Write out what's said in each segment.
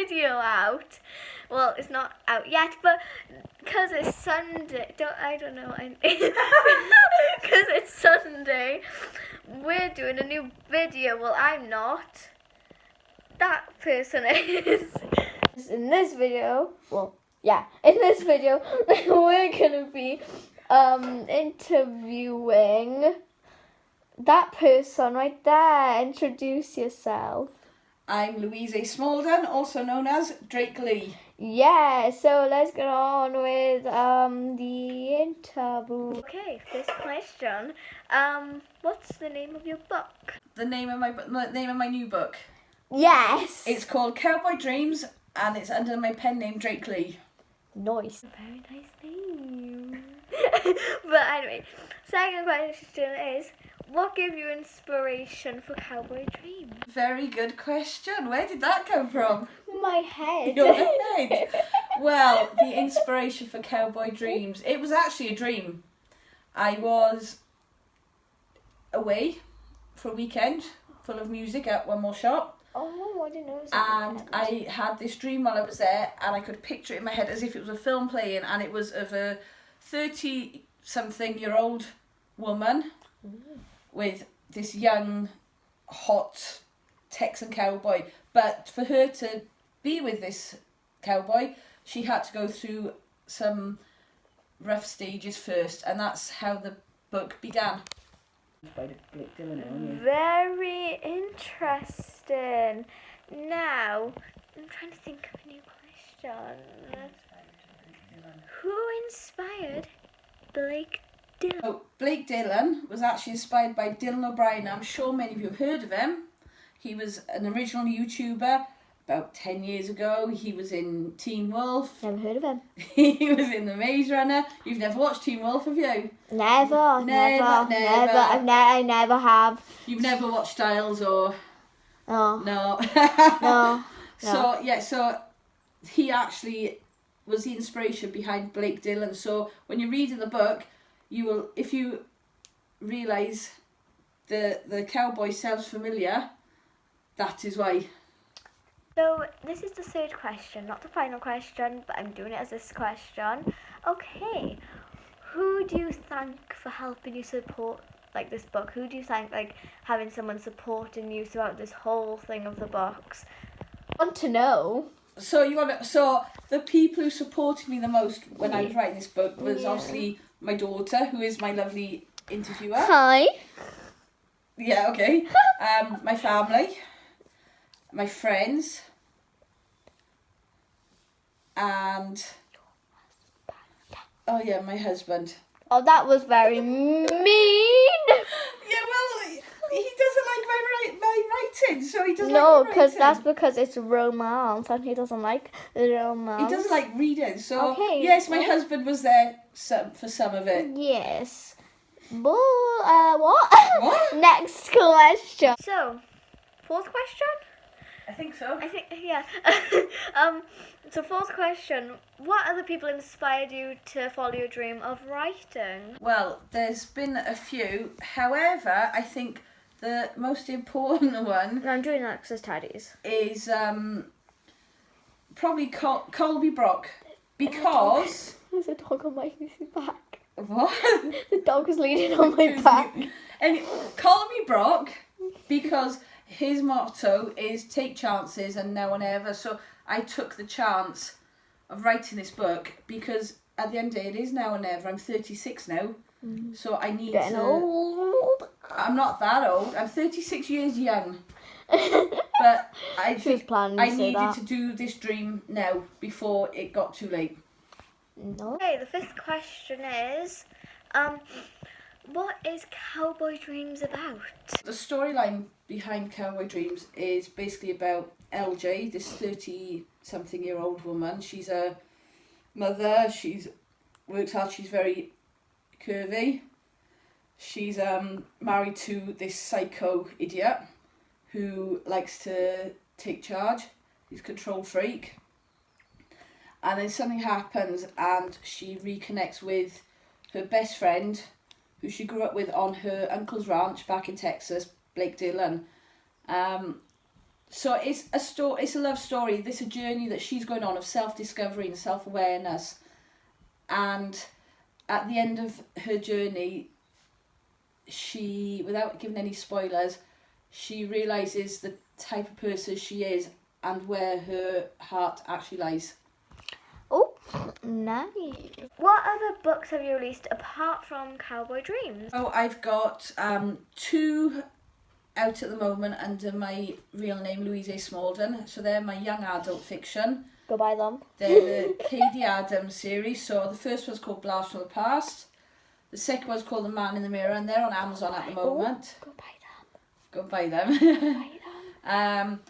video out. Well, it's not out yet, but because it's Sunday, I don't know. Because it's Sunday, we're doing a new video. Well, I'm not. That person is. In this video, in this video, we're gonna be interviewing that person right there. Introduce yourself. I'm Louise Smalldon, also known as Leigh. Yeah, so let's get on with the interview. Okay, first question. What's the name of your book? The name of my new book. Yes. It's called Cowboy Dreams, and it's under my pen name Leigh. Nice. Very nice name. But anyway, second question is, what gave you inspiration for Cowboy Dreams? Very good question. Where did that come from? My head. Your head. Well, the inspiration for Cowboy Dreams, it was actually a dream. I was away for a weekend full of music at one more shop. Oh, I didn't know. And I had this dream while I was there, and I could picture it in my head as if it was a film playing, and it was of a 30-something-year-old woman with this young, hot Texan cowboy. But for her to be with this cowboy, she had to go through some rough stages first, and that's how the book began. Very interesting. Now, I'm trying to think of a new question. Who inspired Blake Dillon? So, Blake Dillon was actually inspired by Dylan O'Brien. I'm sure many of you have heard of him. He was an original YouTuber about 10 years ago. He was in Teen Wolf. Never heard of him. He was in The Maze Runner. You've never watched Teen Wolf, have you? Never. I never have. You've never watched Styles or... No. No. No. So he actually was the inspiration behind Blake Dillon. So when you're reading the book, you will, if you realise the cowboy sounds familiar, that is why. So this is the third question, not the final question, but I'm doing it as this question. Okay, who do you thank for helping you support this book? Who do you thank having someone supporting you throughout this whole thing of the books? I want to know. So the people who supported me the most when I was writing this book was obviously my daughter, who is my lovely interviewer. Hi. Yeah, okay. My family, my friends, and my husband. Oh, that was very mean. Yeah, well, he doesn't like my writing, so he doesn't. No, because that's because it's romance, and he doesn't like romance. He doesn't like reading, so okay. Yes, my husband was there for some of it. Yes. What? What? Next question. So, fourth question? I think so. Yeah. So fourth question, what other people inspired you to follow your dream of writing? Well, there's been a few. However, I think the most important one... No, I'm doing that because it's Teddy's. ...is probably Colby Brock. Because... There's a dog on my back. What? The dog is leaning on my back. And Colby Brock, because his motto is take chances and now or never. So I took the chance of writing this book because at the end of the day, it is now or never. I'm 36 now, so I need Getting old. I'm not that old. I'm 36 years young. But I think I needed to do this dream now before it got too late. No. Okay, the fifth question is, what is Cowboy Dreams about? The storyline behind Cowboy Dreams is basically about LJ, this 30-something-year-old woman. She's a mother. She's works hard. She's very curvy. She's married to this psycho idiot who likes to take charge. He's a control freak. And then something happens and she reconnects with her best friend, who she grew up with on her uncle's ranch back in Texas, Blake Dillon. So it's a love story. This is a journey that she's going on of self-discovery and self-awareness. And at the end of her journey, she, without giving any spoilers, she realises the type of person she is and where her heart actually lies. Oh, nice. What other books have you released apart from Cowboy Dreams? Oh, I've got 2 out at the moment under my real name, Louise Smalldon. So they're my young adult fiction. Go buy them. They're the Katie Adams series. So the first one's called Blast from the Past. The second one's called The Man in the Mirror, and they're on Amazon at the moment. Go buy them. Go buy them. Go buy them.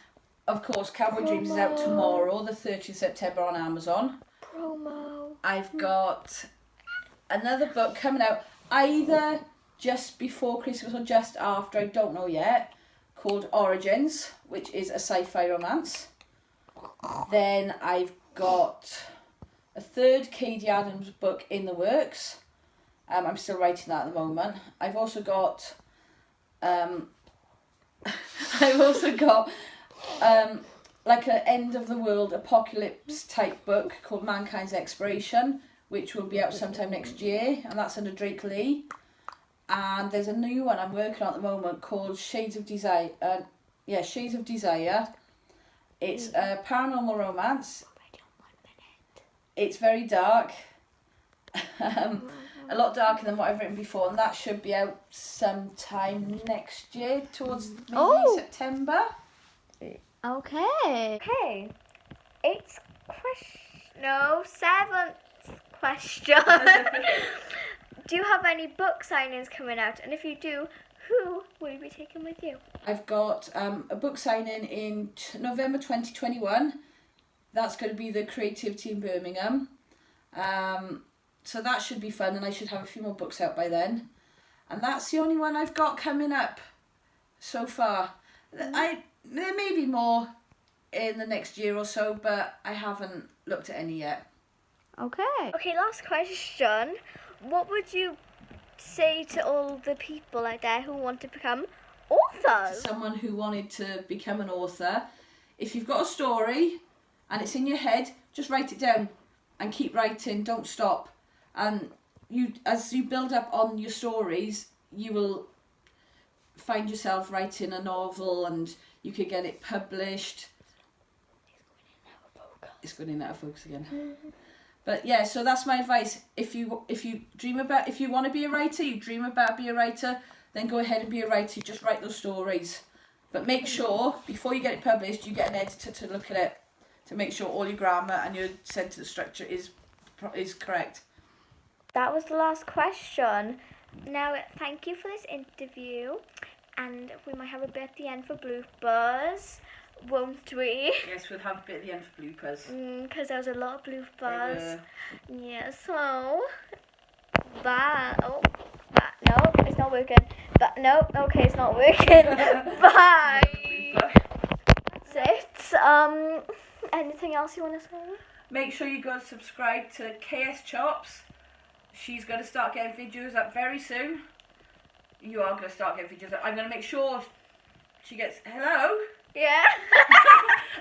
Of course, Cowboy Dreams is out tomorrow, the 30th September on Amazon. Promo. I've got another book coming out either just before Christmas or just after, I don't know yet, called Origins, which is a sci-fi romance. Then I've got a third Katie Adams book in the works. I'm still writing that at the moment. I've also got like an end of the world apocalypse type book called Mankind's Expiration, which will be out sometime next year, and that's under Drake Leigh. And there's a new one I'm working on at the moment called Shades of Desire. Shades of Desire. It's a paranormal romance. It's very dark. A lot darker than what I've written before, and that should be out sometime next year, towards maybe September. Okay. Okay. 7th question. Do you have any book signings coming out? And if you do, who will you be taking with you? I've got a book signing in November 2021. That's going to be the Creativity in Birmingham. So that should be fun, and I should have a few more books out by then. And that's the only one I've got coming up so far. There may be more in the next year or so, but I haven't looked at any yet. Okay. Okay, last question. What would you say to all the people out there who want to become authors? Someone who wanted to become an author, if you've got a story and it's in your head, just write it down and keep writing, don't stop. And as you build up on your stories, you will find yourself writing a novel and you could get it published. It's going in out of focus again. But yeah, so that's my advice. If you want to be a writer, you dream about being a writer, then go ahead and be a writer. Just write those stories. But make sure, before you get it published, you get an editor to look at it, to make sure all your grammar and your sentence structure is correct. That was the last question. Now, thank you for this interview. And we might have a bit at the end for bloopers, won't we? Yes, we'll have a bit at the end for bloopers. Because there was a lot of bloopers. Yeah, so... No, it's not working. Okay, it's not working. Bye! That's it. Anything else you want to say? Make sure you go and subscribe to KS Chops. She's going to start getting videos up very soon. You are going to start getting videos up. I'm going to make sure she gets... Hello? Yeah.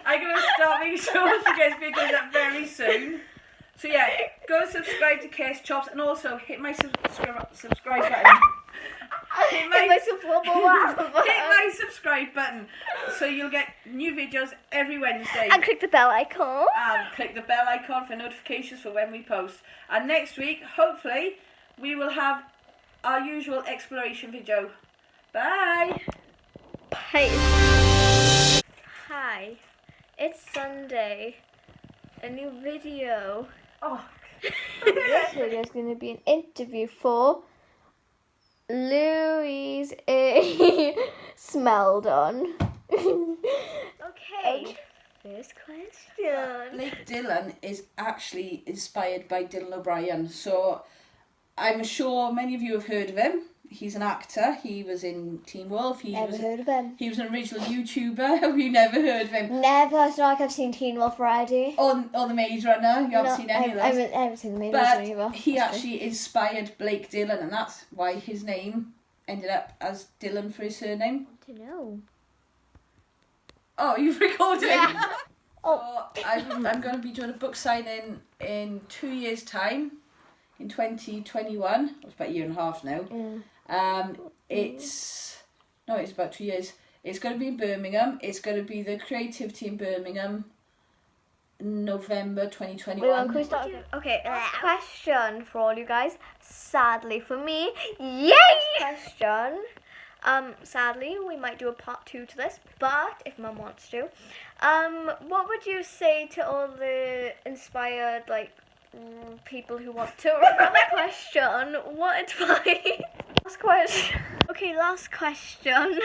I'm going to start making sure she gets videos up very soon. So yeah, go and subscribe to KS Chops, and also hit my subscribe button. Hit my subscribe button so you'll get new videos every Wednesday. And click the bell icon. And click the bell icon for notifications for when we post. And next week, hopefully, we will have our usual exploration video. Bye! Bye. Hi, it's Sunday. A new video. Oh. This video is going to be an interview for Louise Smalldon. Okay. First question. Blake Dillon is actually inspired by Dylan O'Brien. So I'm sure many of you have heard of him. He's an actor. He was in Teen Wolf. Never heard of him. He was an original YouTuber. Have you never heard of him? Never. It's not like I've seen Teen Wolf already. Or The Maze Runner. You haven't seen any of those. I haven't seen The Maze Runner either. But he actually inspired Blake Dillon, and that's why his name ended up as Dillon for his surname. I don't know. Oh, you've recorded? Yeah. Oh. I'm going to be doing a book signing in 2 years' time, in 2021. It's about a year and a half now. It's about 2 years. It's going to be in Birmingham. It's going to be the Creativity in Birmingham, November 2021. Can we start again? Okay, last question for all you guys. Sadly for me, yay! Question. Sadly, we might do a part 2 to this, but if Mum wants to, what would you say to all the inspired people who want to write a question? What advice? Last question. Okay, last question.